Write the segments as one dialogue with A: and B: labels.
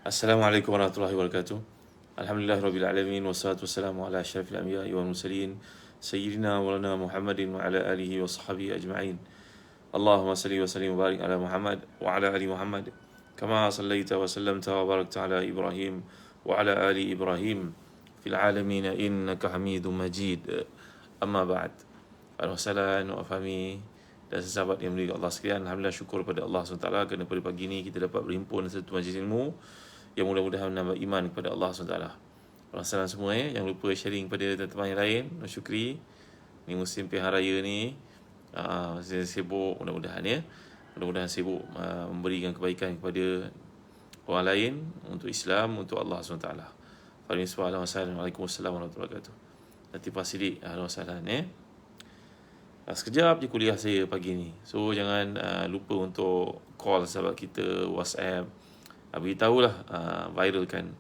A: Assalamualaikum warahmatullahi wabarakatuh. Alhamdulillahirabbil alamin wassalatu wassalamu ala asyrafil anbiya'i wal mursalin sayyidina wa lana Muhammadin wa ala alihi wa sahbihi ajma'in. Allahumma salli wa sallim wa barik ala Muhammad wa ala ali Muhammad kama sallaita wa sallamta wa barakta ala Ibrahim wa ala ali Ibrahim fil alamin innaka Hamidum Majid. Amma ba'd. Alhamdulillah wa fahmi dan sahabat yang mulia Allah sekalian, alhamdulillah syukur pada Allah SWT kerana pada pagi ini kita dapat berhimpun satu majlis ilmu yang mudah-mudahan menambah iman kepada Allah SWT. Alhamdulillah semua yang lupa sharing pada teman-teman yang lain, syukri. Ni musim pilihan raya ni sibuk, mudah-mudahan sibuk memberikan kebaikan kepada orang lain, untuk Islam, untuk Allah SWT. Assalamualaikum warahmatullahi wabarakatuh. Nanti Sidik, Assalamualaikum. Sekejap je kuliah saya pagi ni. So jangan lupa untuk call sahabat kita, WhatsApp. Beritahulah, viralkan,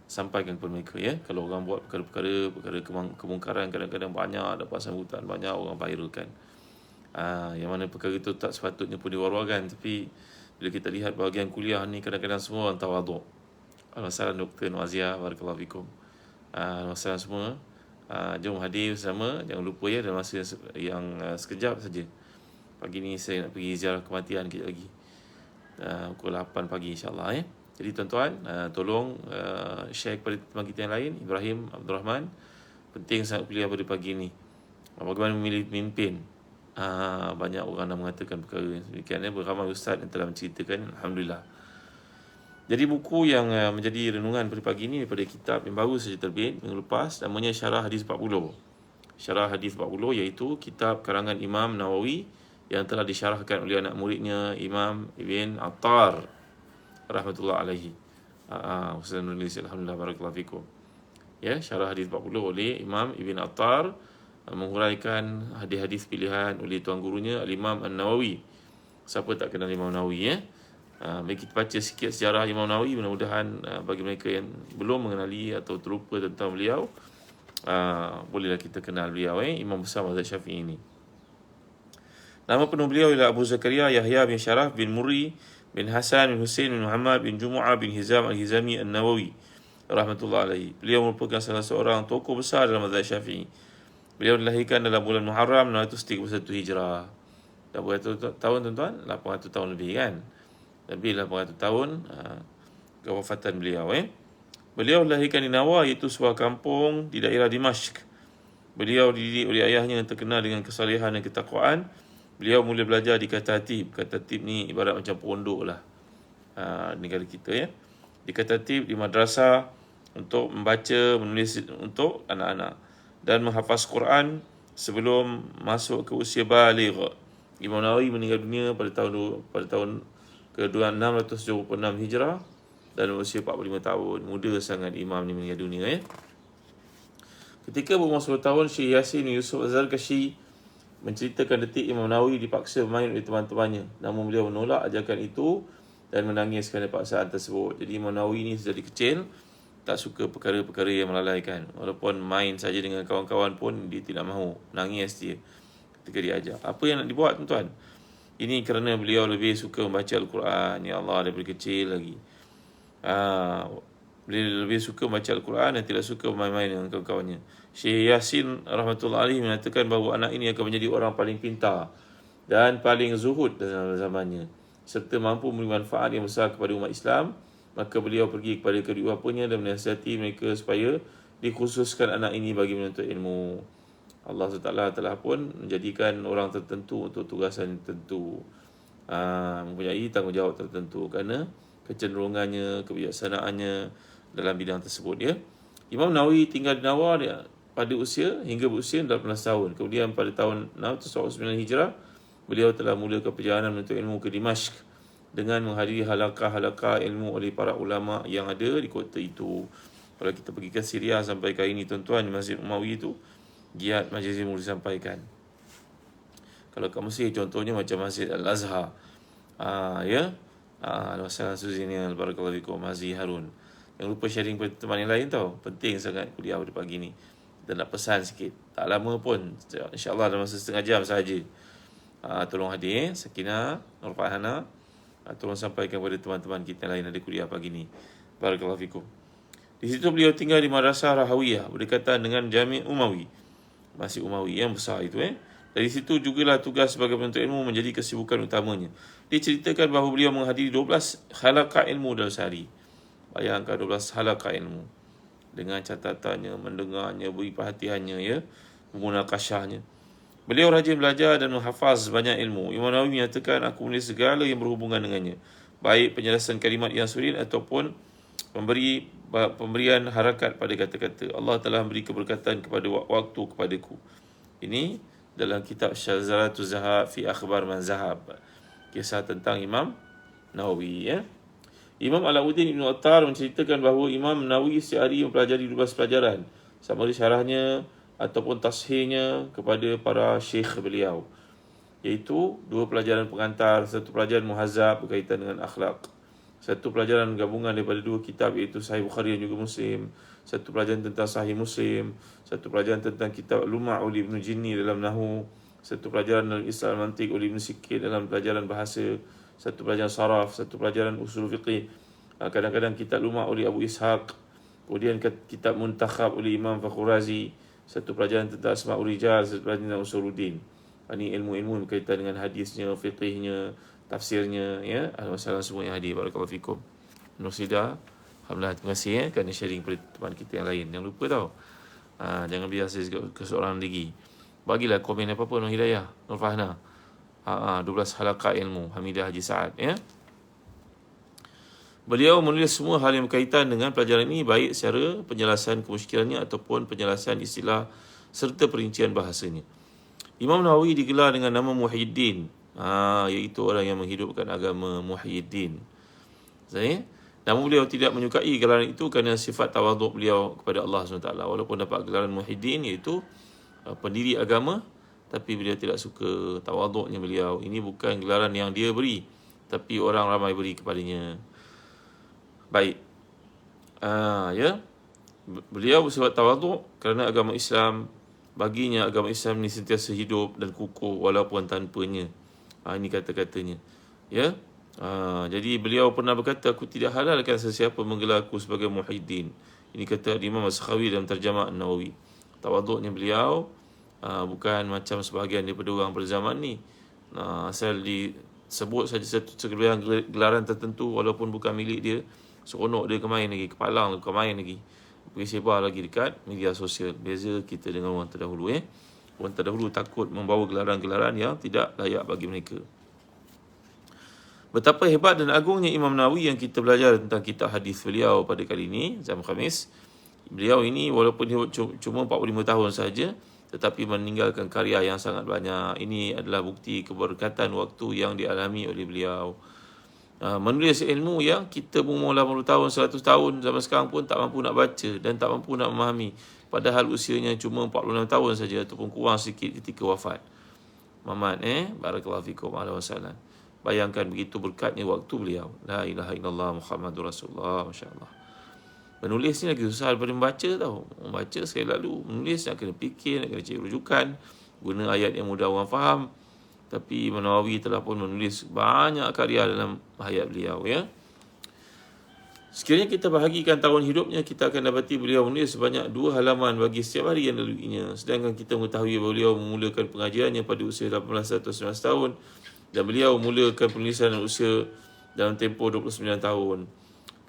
A: sampaikan kepada mereka ya. Kalau orang buat perkara kemungkaran, kadang-kadang banyak dapat sambutan, banyak orang viralkan. Yang mana perkara itu tak sepatutnya pun diwar-warkan. Tapi bila kita lihat bahagian kuliah ni, kadang-kadang semua orang tawaduk. Assalamualaikum Dr. Nuazia, barakallahu fikum. Assalamualaikum semua. Jom hadir bersama. Jangan lupa ya, dalam masa yang sekejap saja. Pagi ni saya nak pergi ziarah kematian kejap lagi, pukul 8 pagi insyaAllah ya. Jadi tuan-tuan, tolong share kepada teman kita yang lain. Ibrahim Abdul Rahman, penting sangat kuliah pada pagi ni. Bagaimana memilih pemimpin. Banyak orang dah mengatakan perkara demikian ya. Beramai ustaz yang telah menceritakan, alhamdulillah. Jadi buku yang menjadi renungan pada pagi ini daripada kitab yang baru saja terbit minggu lepas, namanya Syarah Hadis 40. Syarah Hadis 40 iaitu kitab karangan Imam Nawawi yang telah disyarahkan oleh anak muridnya Imam Ibn Attar rahmatullah alaihi. Ustaz menulis, alhamdulillah, barakallahu fikum. Ya, Syarah Hadis 40 oleh Imam Ibn Attar, menghuraikan hadis-hadis pilihan oleh tuan gurunya Al-Imam An-Nawawi. Siapa tak kenal Imam Nawawi ya? Mari kita baca sikit sejarah Imam Nawawi. Mudah-mudahan bagi mereka yang belum mengenali atau terlupa tentang beliau, bolehlah kita kenal beliau Imam besar mazhab Syafi'i ini. Nama penuh beliau ialah Abu Zakaria Yahya bin Syaraf bin Murri bin Hasan bin Husain bin Muhammad bin Jumu'ah bin Hizam Al-Hizami An-Nawawi rahmatullah alaihi. Beliau merupakan salah seorang tokoh besar dalam mazhab Syafi'i. Beliau dilahirkan dalam bulan Muharram 631 Hijrah. Dah berapa tahun tuan-tuan? 800 tahun lebih kan? Lebih 800 tahun kewafatan beliau Beliau dilahirkan di Nawa, iaitu sebuah kampung di daerah Dimashq. Beliau dididik oleh ayahnya yang terkenal dengan kesalehan dan ketakwaan. Beliau mula belajar di Katatib. Katatib ni ibarat macam pondok lah, negara kita ya. Di Katatib, di madrasah, untuk membaca, menulis untuk anak-anak, dan menghafaz Quran sebelum masuk ke usia baligh. Imam Nawawi meninggal dunia pada tahun ke-676 Hijrah dan usia 45 tahun. Muda sangat imam ni meninggal dunia Ketika berumur 10 tahun, Syekh Yasin Yusuf Az-Zarkashi menceritakan detik Imam Nawawi dipaksa bermain oleh teman-temannya. Namun beliau menolak ajakan itu dan menangis kerana paksaan tersebut. Jadi Imam Nawawi ni sejak kecil tak suka perkara-perkara yang melalaikan. Walaupun main saja dengan kawan-kawan pun dia tidak mahu, nangis dia ketika diajak. Apa yang nak dibuat tuan-tuan? Ini kerana beliau lebih suka membaca Al-Quran. Ya Allah, daripada kecil lagi. Beliau lebih suka membaca Al-Quran dan tidak suka bermain-main dengan kawan-kawannya. Syekh Yasin rahmatullah alaihi mengatakan bahawa anak ini akan menjadi orang paling pintar dan paling zuhud dalam zamannya, serta mampu memberi manfaat yang besar kepada umat Islam. Maka beliau pergi kepada kedua bapanya dan menasihati mereka supaya dikhususkan anak ini bagi menuntut ilmu. Allah SWT telah pun menjadikan orang tertentu untuk tugasan tertentu, mempunyai tanggungjawab tertentu kerana kecenderungannya, kebijaksanaannya dalam bidang tersebut ya. Imam Nawawi tinggal di Nawa hingga berusia 18 tahun. Kemudian pada tahun 699 Hijrah, beliau telah mulakan perjalanan menuntut ilmu ke Dimashq dengan menghadiri halaqah-halaqah ilmu oleh para ulama yang ada di kota itu. Kalau kita pergi ke Syria sampai kali ini tuan-tuan, di Masjid Umawi itu giat majlis ilmu disampaikan. Kalau kat Mesir contohnya macam Masjid Al-Azhar, Al-Wassalam Suzini Al-Barakallahu Fikum, Hazi Harun. Yang lupa sharing kepada teman yang lain tau. Penting sangat kuliah pada pagi ni. Kita nak pesan sikit, tak lama pun, insyaAllah dalam masa setengah jam sahaja. Tolong hadir Sakinah, Nur Farhana, tolong sampaikan kepada teman-teman kita yang lain ada kuliah pagi ni. Barakallahu fikum. Di situ beliau tinggal di Madrasah Rahawiyah berdekatan dengan Jami' Umawi. Masjid Umawi yang besar itu. Dari situ jugalah tugas sebagai penuntut ilmu menjadi kesibukan utamanya. Diceritakan bahawa beliau menghadiri 12 halaqah ilmu dalam sehari. Bayangkan 12 halaqah ilmu. Dengan catatannya, mendengarnya, beri perhatiannya, ya, memunakashahnya. Beliau rajin belajar dan menghafaz banyak ilmu. Imam Nawawi menyatakan, aku menulis segala yang berhubungan dengannya. Baik penjelasan kalimat yang sulit ataupun pemberian harakat pada kata-kata. Allah telah memberi keberkatan kepada waktu kepadaku. Ini dalam kitab Syazaratul Zahab fi Akhbar Man Zahab. Kisah tentang Imam Nawawi, ya. Imam Alauddin Ibn Attar menceritakan bahawa Imam Nawawi sehari mempelajari 12 pelajaran, sama ada syarahnya ataupun tashihnya kepada para syekh beliau, iaitu 2 pelajaran pengantar, 1 pelajaran muhazzab berkaitan dengan akhlak, 1 pelajaran gabungan daripada 2 kitab iaitu Sahih Bukhari dan juga Muslim, 1 pelajaran tentang Sahih Muslim, 1 pelajaran tentang kitab Lum'a oleh Ibn Jinni dalam Nahu, 1 pelajaran dalam Islam Mantiq oleh Ibn Sikit dalam pelajaran bahasa, 1 pelajaran saraf, 1 pelajaran usul fiqih, kadang-kadang kitab Lum'a oleh Abu Ishaq, kemudian kitab Muntakhab oleh Imam Fakhr Razi, 1 pelajaran tentang Asma'ul Rijal, 1 pelajaran tentang Usuluddin. Ini ilmu-ilmu berkaitan dengan hadisnya, fiqihnya, tafsirnya, ya. Alhamdulillah semua yang hadir. Barakallahu fikum. Nursidah, alhamdulillah, terima kasih, ya, kerana sharing pada teman kita yang lain. Jangan lupa tau, jangan biasa ke seorang lagi. Bagilah komen apa-apa Nur Hidayah, Nur Fahna. 12 halaqah ilmu Hamidah Haji Sa'ad, ya. Beliau menulis semua hal yang berkaitan dengan pelajaran ini, baik secara penjelasan kemusykilannya ataupun penjelasan istilah serta perincian bahasanya. Imam Nawawi digelar dengan nama Muhyiddin, iaitu orang yang menghidupkan agama, Muhyiddin. Namun beliau tidak menyukai gelaran itu kerana sifat tawaduk beliau kepada Allah SWT. Walaupun dapat gelaran Muhyiddin, iaitu pendiri agama, tapi beliau tidak suka tawaduknya beliau. Ini bukan gelaran yang dia beri, tapi orang ramai beri kepadanya. Baik. Ya. Beliau bersifat tawaduk kerana agama Islam, baginya agama Islam ini sentiasa hidup dan kukuh walaupun tanpanya. Ini kata-katanya. Ya. Jadi beliau pernah berkata, aku tidak halalkan sesiapa menggelar aku sebagai Muhyiddin. Ini kata Imam As-Sakhawi dalam terjemah An-Nawawi. Tawaduknya beliau bukan macam sebahagian daripada orang pada zaman ni. Asal disebut saja satu gelaran tertentu walaupun bukan milik dia, seronok dia kemain lagi, kepalang dia kemain lagi, pergi sebar lagi dekat media sosial. Beza kita dengan orang terdahulu. Orang terdahulu takut membawa gelaran-gelaran yang tidak layak bagi mereka. Betapa hebat dan agungnya Imam Nawawi yang kita belajar tentang kitab hadis beliau pada kali ini, Zaman Khamis. Beliau ini walaupun hidup cuma 45 tahun saja, tetapi meninggalkan karya yang sangat banyak. Ini adalah bukti keberkatan waktu yang dialami oleh beliau. Menulis ilmu yang kita berumur 80 tahun, 100 tahun zaman sekarang pun tak mampu nak baca dan tak mampu nak memahami. Padahal usianya cuma 46 tahun saja ataupun kurang sikit ketika wafat. Mamat, barakallahu fikum ala wasallam. Bayangkan begitu berkatnya waktu beliau. La ilaha illallah Muhammadur Rasulullah, masya-Allah. Menulis ni lagi susah daripada membaca tau. Membaca sekali lalu, menulis nak kena fikir, nak kena cari rujukan, guna ayat yang mudah orang faham. Tapi Imam Nawawi telah pun menulis banyak karya dalam hayat beliau, ya. Sekiranya kita bahagikan tahun hidupnya, kita akan dapati beliau menulis sebanyak 2 halaman bagi setiap hari yang dilaluinya. Sedangkan kita mengetahui bahawa beliau memulakan pengajiannya pada usia 18 atau 19 tahun dan beliau memulakan penulisan dalam usia dalam tempoh 29 tahun.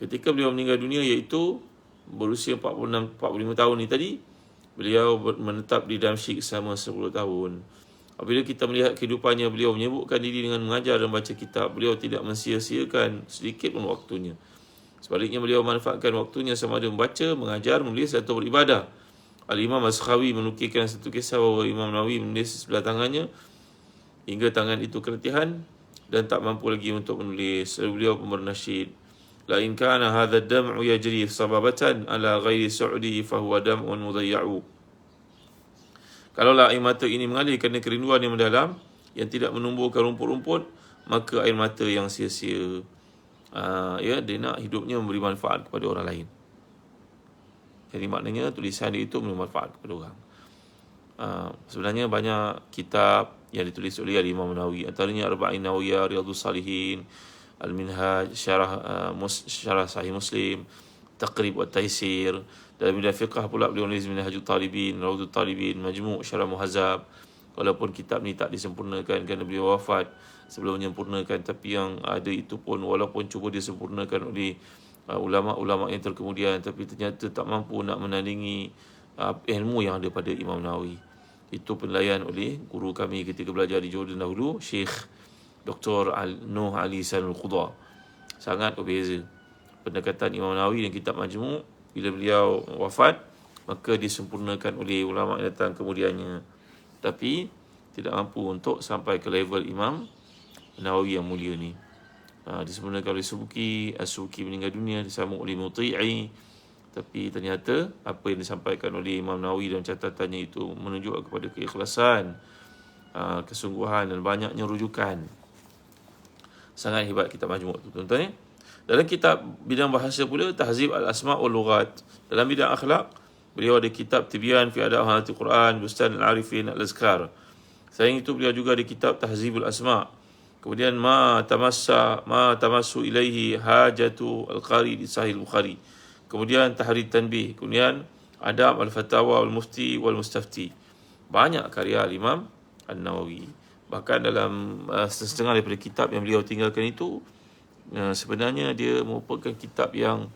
A: Ketika beliau meninggal dunia, iaitu berusia 45 tahun ni tadi, beliau menetap di Damsyik selama 10 tahun. Apabila kita melihat kehidupannya, beliau menyibukkan diri dengan mengajar dan baca kitab. Beliau tidak mensia-siakan sedikit pun waktunya. Sebaliknya, beliau manfaatkan waktunya sama ada membaca, mengajar, menulis atau beribadah. Al-Imam As-Sakhawi menukilkan satu kisah bahawa Imam Nawawi menulis sebelah tangannya hingga tangan itu keletihan dan tak mampu lagi untuk menulis. Lalu beliau pun bernasyid, la in kana hadha ad-dam'u yajri sababatan ala ghairi su'di fa huwa dam'un mudayya'u. Kalaulah air mata ini mengalir kerana kerinduan yang mendalam yang tidak menumbuhkan rumput-rumput, maka air mata yang sia-sia. Dia nak hidupnya memberi manfaat kepada orang lain. Jadi maknanya tulisan dia itu memberi manfaat kepada orang. Sebenarnya banyak kitab yang ditulis oleh Imam Nawawi, antaranya Arba'in Nawawiyah, Riyadhus Salihin, Al-Minhaj, Syarah Sahih Muslim, Taqrib wa Taisir. Dalam bidang fiqh pula beliau menulis Minhajul Talibin, Rawdul Talibin, Majmu' Syarah Muhazab. Walaupun kitab ni tak disempurnakan kerana beliau wafat sebelum menyempurnakan, tapi yang ada itu pun walaupun cuba disempurnakan oleh ulama-ulama yang terkemudian, tapi ternyata tak mampu nak menandingi ilmu yang ada pada Imam Nawawi. Itu penilaian oleh guru kami ketika belajar di Jordan dahulu, Syekh Dr. Nuh Ali Sanul Qudha. Sangat berbeza pendekatan Imam Nawawi dan kitab Majmu'. Bila beliau wafat, maka disempurnakan oleh ulama yang datang kemudiannya, tapi tidak mampu untuk sampai ke level Imam Nawawi yang mulia ni. Disempurnakan oleh Subki. As-Subki meninggal dunia, disambung oleh Muti'i. Tapi ternyata apa yang disampaikan oleh Imam Nawawi dalam catatannya itu menunjukkan kepada keikhlasan, kesungguhan dan banyaknya rujukan. Sangat hebat kitab Majmu' tu, tuan-tuan ya. Dalam kitab bidang bahasa pula, Tahzib al-Asma' wal Lughat. Dalam bidang akhlak, beliau ada kitab Tibyan fi Adab Halatul Quran, Bustan al-Arifin al-Azkar. Selain itu beliau juga ada kitab Tahzibul Asma'. Kemudian ma tamassu ilaihi hajatu al-qari di Sahih Bukhari. Kemudian Tahrir Tanbih. Kemudian Adab al-Fatawa wal-Mufti wal-Mustafti. Banyak karya Imam An-Nawawi. Bahkan dalam setengah daripada kitab yang beliau tinggalkan itu, sebenarnya dia merupakan kitab yang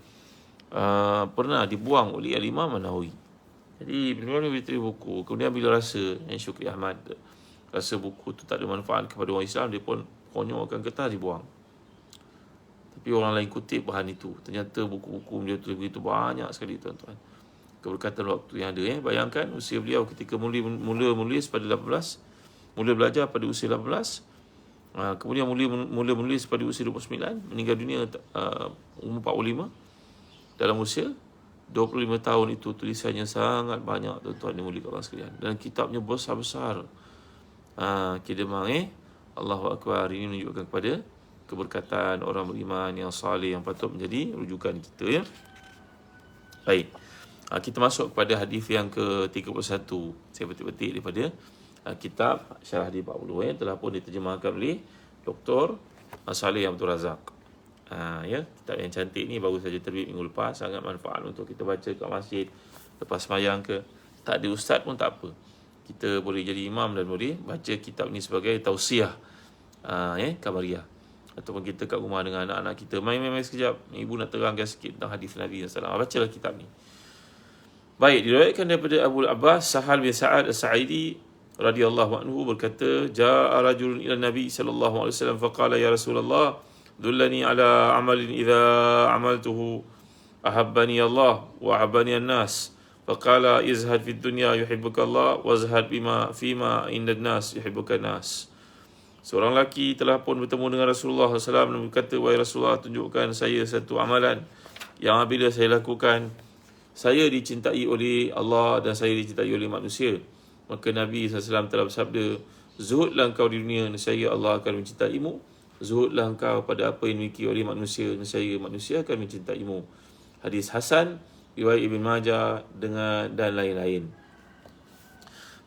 A: pernah dibuang oleh Imam An-Nawawi. Jadi beliau ni terima buku. Kemudian bila rasa Syukri Ahmad rasa buku tu tak ada manfaat kepada orang Islam, dia pun konyolkan kertas dibuang. Tapi orang lain kutip bahan itu. Ternyata buku-buku beliau tulis begitu banyak sekali, tuan-tuan. Keberkatan waktu yang ada. Bayangkan usia beliau ketika mula menulis pada 18, mula belajar pada usia 18, kemudian mula menulis pada usia 29, meninggal dunia umur 45. Dalam usia 25 tahun itu tulisannya sangat banyak, tuan-tuan yang mulia Allah sekalian. Dan kitabnya besar-besar. Kidemang Allahu Akbar. Ini menunjukkan kepada keberkatan orang beriman yang salih yang patut menjadi rujukan kita ya. Baik. Kita masuk kepada hadis yang ke-31. Saya petik-petik daripada kitab Syarah Hadis 40 telah pun diterjemahkan oleh Dr. Saleh Abdul Razak. Ya, kitab yang cantik ni baru saja terbit minggu lepas, sangat manfaat untuk kita baca kat masjid lepas sembahyang ke. Tak ada ustaz pun tak apa. Kita boleh jadi imam dan boleh baca kitab ni sebagai tausiah kabariyah. Ataupun kita kat rumah dengan anak-anak kita, main-main sekejap, ibu nak terangkan sikit tentang hadis Nabi SAW. Bacalah kitab ni. Baik, diriwayatkan daripada Abu Abbas Sahal bin Sa'ad As-Sa'idi radhiyallahu anhu berkata, ja'a rajulun ila Nabi sallallahu alaihi wasallam faqala ya Rasulullah dullani ala amalin idza amaltuhu ahabbani Allah wa ahabbani an-nas. Faqala izhad fid dunya yuhibbuka Allah wazhad fima inda an-nas yuhibbuka an-nas. Seorang lelaki telah pun bertemu dengan Rasulullah SAW dan berkata, wahai Rasulullah, tunjukkan saya satu amalan yang apabila saya lakukan, saya dicintai oleh Allah dan saya dicintai oleh manusia. Maka Nabi SAW telah bersabda, zuhudlah engkau di dunia, nescaya Allah akan mencintaimu. Zuhudlah engkau pada apa yang dimiliki oleh manusia, nescaya manusia akan mencintaimu. Hadis Hasan, riwayat Ibn Majah dan lain-lain.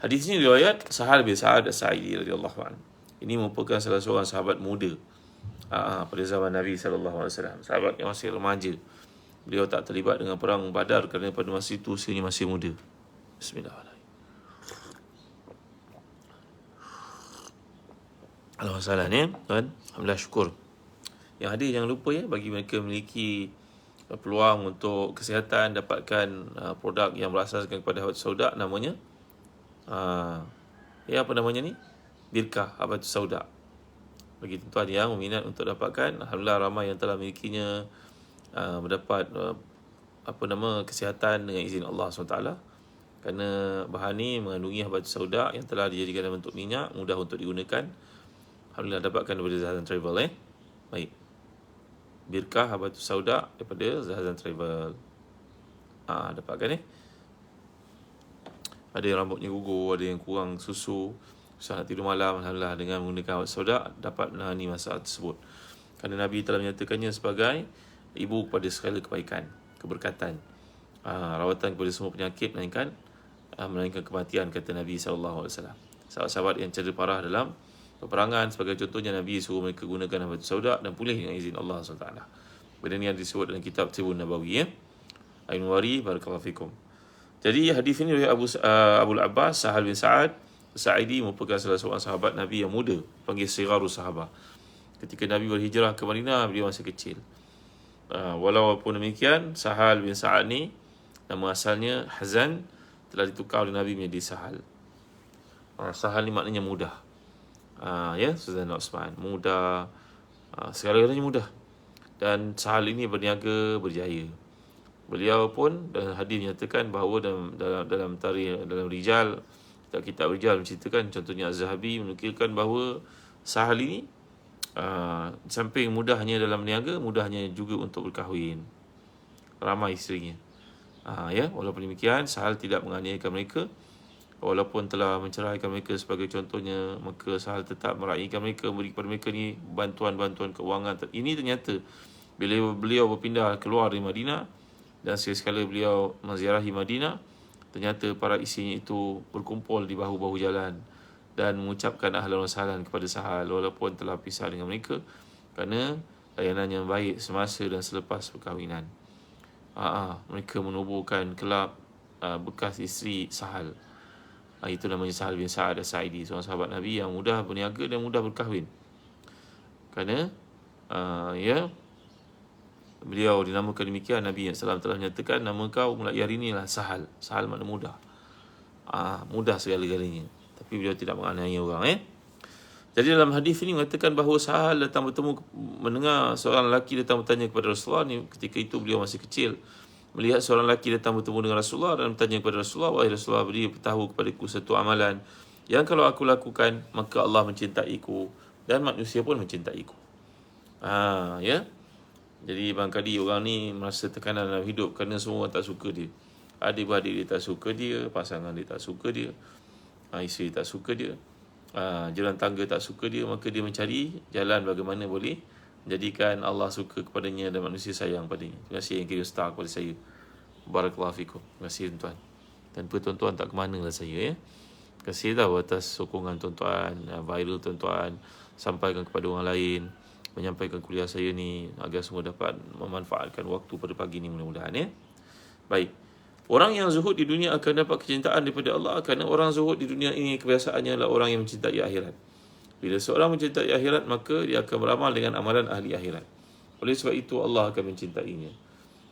A: Hadis ini riwayat Sahal bin Sa'ad As-Sa'idi radhiyallahu anhu. Ini merupakan salah seorang sahabat muda pada zaman Nabi SAW. Sahabat yang masih remaja. Beliau tak terlibat dengan perang Badar kerana pada masa itu usianya masih muda. Bismillahirrahmanirrahim. Alhamdulillah ni, tuan. Alhamdulillah, syukur. Yang ada jangan lupa ya, bagi mereka memiliki peluang untuk kesihatan, dapatkan produk yang berasaskan kepada habatus sauda, namanya apa namanya ni? Birkah habatus sauda. Bagi tuan-tuan yang berminat untuk dapatkan, alhamdulillah ramai yang telah memilikinya, mendapat kesihatan dengan izin Allah SWT. Kerana bahan ni mengandungi habatus sauda yang telah dijadikan dalam bentuk minyak, mudah untuk digunakan. Alhamdulillah dapatkan daripada Zahazan Travel Baik. Birkah habatus sauda daripada Zahazan Travel. Dapatkan Ada yang rambutnya gugur, ada yang kurang susu, susah nak tidur malam. Alhamdulillah dengan menggunakan habatus sauda dapat menangani masalah tersebut. Kerana Nabi telah menyatakannya sebagai ibu kepada segala kebaikan, keberkatan, rawatan kepada semua penyakit, melainkan kematian, kata Nabi SAW. Sahabat-sahabat yang cedera parah dalam peperangan. Sebagai contohnya, Nabi suruh mereka gunakan Habatus Sauda dan pulih dengan izin Allah SWT. Benda ni yang disebut dalam kitab Tibun Nabawi, ya. Ain Wari, barakallahu fikum. Jadi hadis ini oleh Abul Abbas Sahal bin Sa'ad Sa'idi, merupakan salah seorang sahabat Nabi yang muda, panggil Sigharus Sahabah. Ketika Nabi berhijrah ke Madinah, beliau masih kecil. Walaupun demikian, Sahal bin Sa'ad ni, nama asalnya Hazan, telah ditukar oleh Nabi menjadi Sahal. Sahal ni maknanya mudah. Ya, Saudara Osman, mudah, segala-galanya mudah. Dan Sahal ini berniaga, berjaya. Beliau pun dalam hadis menyatakan bahawa dalam tarikh, dalam Rijal, kitab Rijal menceritakan, contohnya Az-Zahabi menukilkan bahawa Sahal ini samping mudahnya dalam berniaga, mudahnya juga untuk berkahwin. Ramai isterinya. Ya, walaupun demikian, Sahal tidak menganiayakan mereka. Walaupun telah menceraikan mereka sebagai contohnya, maka Sahal tetap meraihkan mereka, memberi kepada mereka ni bantuan-bantuan keuangan. Ini ternyata bila beliau berpindah keluar dari Madinah dan sekali-sekala beliau menziarahi Madinah, ternyata para isinya itu berkumpul di bahu-bahu jalan dan mengucapkan ahlan wa sahlan kepada Sahal walaupun telah pisah dengan mereka, kerana layanan yang baik semasa dan selepas perkahwinan. Mereka menubuhkan kelab bekas isteri Sahal. Itu namanya Sahal bin Sa'ad As-Sa'idi, seorang sahabat Nabi yang mudah berniaga dan mudah berkahwin. Kerana ya, beliau dinamakan demikian. Nabi SAW telah menyatakan, nama kau mulai hari inilah Sahal. Sahal makna mudah. Mudah segala-galanya. Tapi beliau tidak menganiaya orang. Jadi dalam hadis ini mengatakan bahawa Sahal datang bertemu, mendengar seorang lelaki datang bertanya kepada Rasulullah. Ni ketika itu beliau masih kecil. Melihat seorang lelaki datang bertemu dengan Rasulullah dan bertanya kepada Rasulullah, wahai Rasulullah, beri beritahu kepadaku satu amalan yang kalau aku lakukan, maka Allah mencintaiku dan manusia pun mencintaiku. Ya. Jadi barangkali orang ni merasa tekanan dalam hidup kerana semua orang tak suka dia. Adik-beradik dia tak suka dia, pasangan dia tak suka dia, isteri tak suka dia, jiran tangga tak suka dia. Maka dia mencari jalan bagaimana boleh menjadikan Allah suka kepadanya dan manusia sayang padanya. Terima kasih yang kirim star kepada saya. Barakallahu fikum. Terima kasih tuan-tuan. Tanpa tuan-tuan tak ke mana lah saya, ya. Terima kasih tahu atas sokongan tuan-tuan, viral tuan-tuan, sampaikan kepada orang lain, menyampaikan kuliah saya ni agar semua dapat memanfaatkan waktu pada pagi ni, mudah-mudahan, ya. Baik. Orang yang zuhud di dunia akan dapat kecintaan daripada Allah, kerana orang zuhud di dunia ini kebiasaannya adalah orang yang mencintai akhirat. Bila seorang mencintai akhirat, maka dia akan beramal dengan amalan ahli akhirat. Oleh sebab itu Allah akan mencintainya.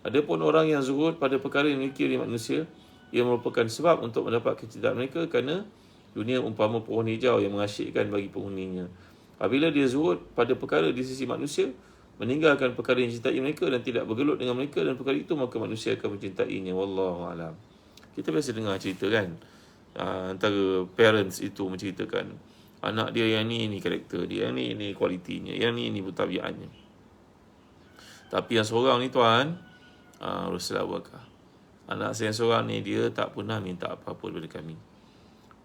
A: Adapun orang yang zuhud pada perkara yang dimiliki oleh manusia, ia merupakan sebab untuk mendapat kecintaan mereka, kerana dunia umpama pohon hijau yang mengasyikkan bagi penghuninya. Apabila dia zuhud pada perkara di sisi manusia, meninggalkan perkara yang dicintai mereka dan tidak bergelut dengan mereka dan perkara itu, maka manusia akan mencintainya. Wallahu a'lam. Kita biasa dengar cerita kan, antara parents itu menceritakan anak dia yang ni karakter dia, yang ni kualitinya, yang ni tabiatnya. Tapi yang seorang ni tuan, Rasulullah Bakar, anak saya seorang ni dia tak pernah minta apa-apa daripada kami.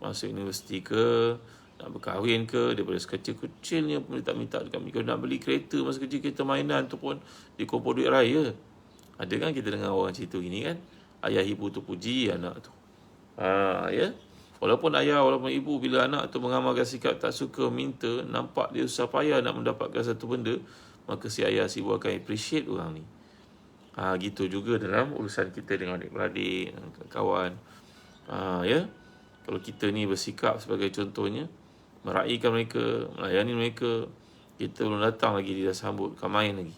A: Masuk universiti ke, nak berkahwin ke, daripada sekecil-kecilnya pun dia tak minta dekat kami. Kalau nak beli kereta masa kecil, kereta mainan tu pun dia kumpul duit raya. Ada kan kita dengar orang cerita gini kan, ayah ibu tu puji anak tu. Ya. Walaupun ayah, walaupun ibu, bila anak tu mengamalkan sikap tak suka, minta, nampak dia susah payah nak mendapatkan satu benda, maka si ayah, si ibu akan appreciate orang ni. Gitu juga dalam urusan kita dengan adik-beradik, kawan. Ya. Kalau kita ni bersikap sebagai contohnya, meraihkan mereka, melayani mereka, kita belum datang lagi, dia dah sambut, kan main lagi.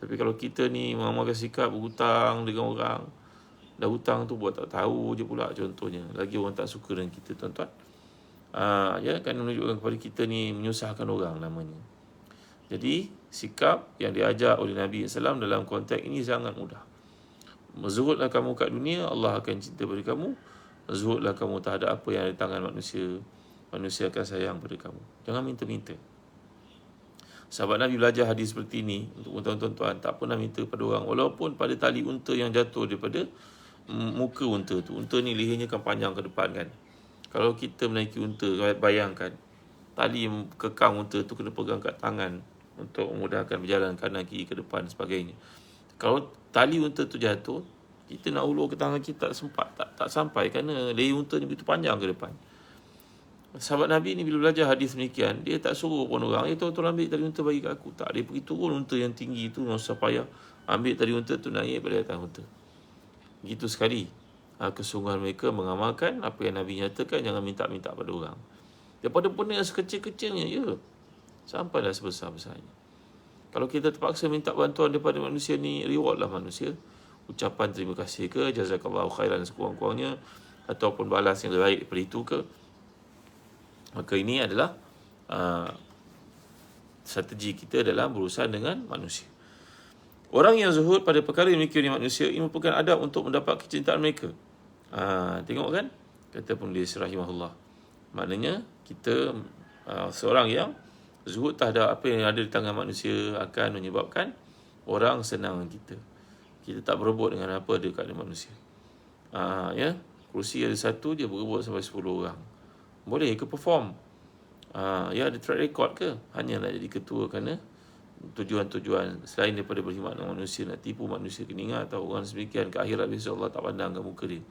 A: Tapi kalau kita ni mengamalkan sikap berhutang dengan orang, dah hutang tu buat tak tahu je pula contohnya, lagi orang tak suka dengan kita tuan-tuan. Ya, kan menunjukkan kepada kita ni menyusahkan orang namanya. Jadi sikap yang diajar oleh Nabi SAW dalam konteks ini sangat mudah. Zuhudlah kamu kat dunia, Allah akan cinta pada kamu. Zuhudlah kamu terhadap apa yang ada di tangan manusia, manusia akan sayang pada kamu. Jangan minta-minta. Sahabat Nabi belajar hadis seperti ini untuk tuan-tuan, tak pernah minta pada orang, walaupun pada tali unta yang jatuh daripada muka unta tu. Unta ni lehernya kan panjang ke depan kan. Kalau kita menaiki unta, bayangkan tali kekang unta tu kena pegang kat tangan untuk memudahkan berjalan kanan kiri ke depan dan sebagainya. Kalau tali unta tu jatuh, kita nak ulur ke tangan kita tak sempat, tak sampai, kerana leher unta ni begitu panjang ke depan. Sahabat Nabi ni bila belajar hadis demikian, dia tak suruh pun orang, tolong ambil tali unta bagi kat aku. Tak, dia pergi turun unta yang tinggi tu, tak usah payah. Ambil tali unta tu, naik pada atas unta. Begitu sekali kesungguhan mereka mengamalkan apa yang Nabi nyatakan, jangan minta-minta pada orang. Daripada benda yang sekecil-kecilnya, sampailah sebesar-besarnya. Kalau kita terpaksa minta bantuan daripada manusia ni, rewardlah manusia. Ucapan terima kasih ke, jazakallahu khairan sekurang-kurangnya, ataupun balas yang lebih baik daripada itu ke. Maka ini adalah strategi kita dalam berurusan dengan manusia. Orang yang zuhud pada perkara yang memiliki manusia, ini merupakan adab untuk mendapat kecintaan mereka. Tengok kan, kata penulis rahimahullah. Maknanya kita seorang yang zuhud terhadap apa yang ada di tangan manusia akan menyebabkan orang senang dengan kita. Kita tak berebut dengan apa ada kat manusia. Kursi ada satu, dia berebut sampai 10 orang. Boleh ke perform? Ada track record ke? Hanya nak jadi ketua kerana tujuan-tujuan selain daripada berkhidmat dengan manusia, nak tipu manusia. Kena ingat tahu, orang sedemikian ke akhirat besok Allah tak pandang ke muka dia.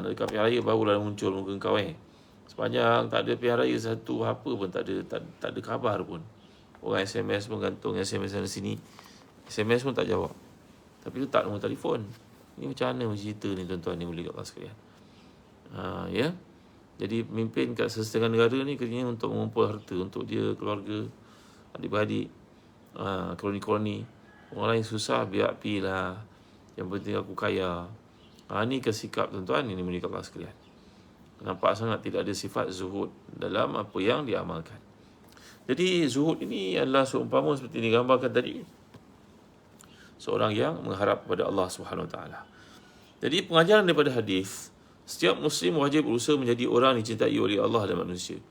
A: Dekat pilihan raya barulah muncul muka kau. Sepanjang tak ada pilihan raya satu apa pun tak ada khabar pun. Orang SMS pun gantung SMS sana sini, SMS pun tak jawab, tapi letak nombor telefon. Ini macam mana cerita ni tuan-tuan ni, boleh kat Allah sekalian. Jadi pemimpin kat setengah negara ni kerjanya untuk mengumpul harta untuk dia, keluarga, adik-beradik, koloni-koloni. Orang lain susah, biar pilah, yang penting aku kaya. Ni kesikap tuan-tuan, ini boleh kat Allah sekalian. Nampak sangat tidak ada sifat zuhud dalam apa yang diamalkan. Jadi zuhud ini adalah seumpama seperti digambarkan tadi, seorang yang mengharap kepada Allah Subhanahu Wa Taala. Jadi pengajaran daripada hadis, setiap Muslim wajib berusaha menjadi orang dicintai oleh Allah dan manusia.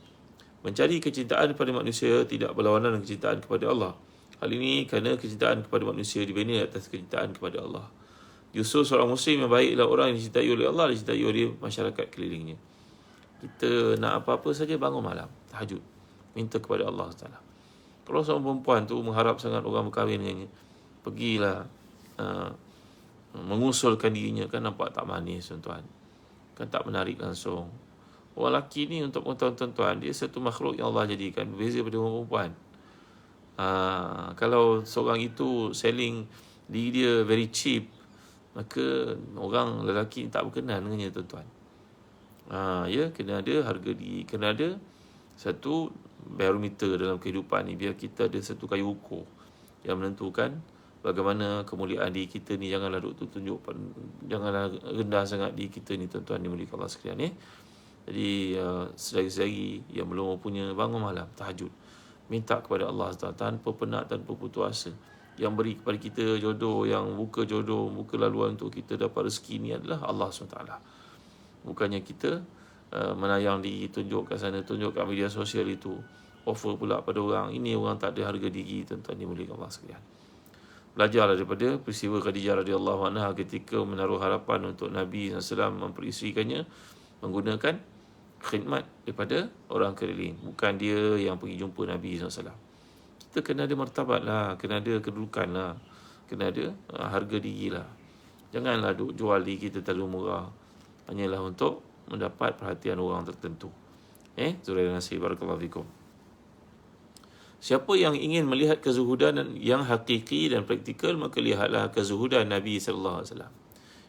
A: Mencari kecintaan kepada manusia tidak berlawanan dengan kecintaan kepada Allah. Hal ini kerana kecintaan kepada manusia dibina atas kecintaan kepada Allah. Justru seorang Muslim yang baik adalah orang yang dicintai oleh Allah dan dicintai oleh masyarakat kelilingnya. Kita nak apa-apa saja, bangun malam, tahajud, minta kepada Allah Taala. Kalau seorang perempuan tu mengharap sangat orang berkahwin dengannya, pergilah mengusulkan dirinya, kan nampak tak manis tuan-tuan, kan tak menarik langsung. Orang lelaki ni, untuk tuan-tuan, dia satu makhluk yang Allah jadikan berbeza daripada orang perempuan. Kalau seorang itu selling diri dia very cheap, maka orang lelaki tak berkenan dengannya tuan-tuan. Kena ada harga diri, kena ada satu barometer dalam kehidupan ni, biar kita ada satu kayu ukur yang menentukan bagaimana kemuliaan diri kita ni. Janganlah tunjuk, janganlah rendah sangat diri kita ni tuan-tuan, ni mulia Allah sekalian. Jadi sedari-sedari yang belum punya, bangun malam, tahajud, minta kepada Allah tanpa penat, tanpa putus asa. Yang beri kepada kita jodoh, yang buka jodoh, buka laluan untuk kita dapat rezeki ni adalah Allah SWT. Bukannya kita menayang diri, tunjuk kat sana, tunjuk kat media sosial itu, offer pula pada orang. Ini orang tak ada harga diri tuan-tuan, ni mulia Allah sekalian. Belajarlah daripada peristiwa Khadijah radhiyallahu anha ketika menaruh harapan untuk Nabi SAW memperistirikannya menggunakan khidmat daripada orang keliling. Bukan dia yang pergi jumpa Nabi SAW. Kita kena ada martabat lah, kena ada kedudukan lah, kena ada harga diri lah. Janganlah jual diri kita terlalu murah hanyalah untuk mendapat perhatian orang tertentu. Zuraidah Nasir, barakallahu fikum. Siapa yang ingin melihat kezuhudan yang hakiki dan praktikal, maka lihatlah kezuhudan Nabi sallallahu alaihi wasallam.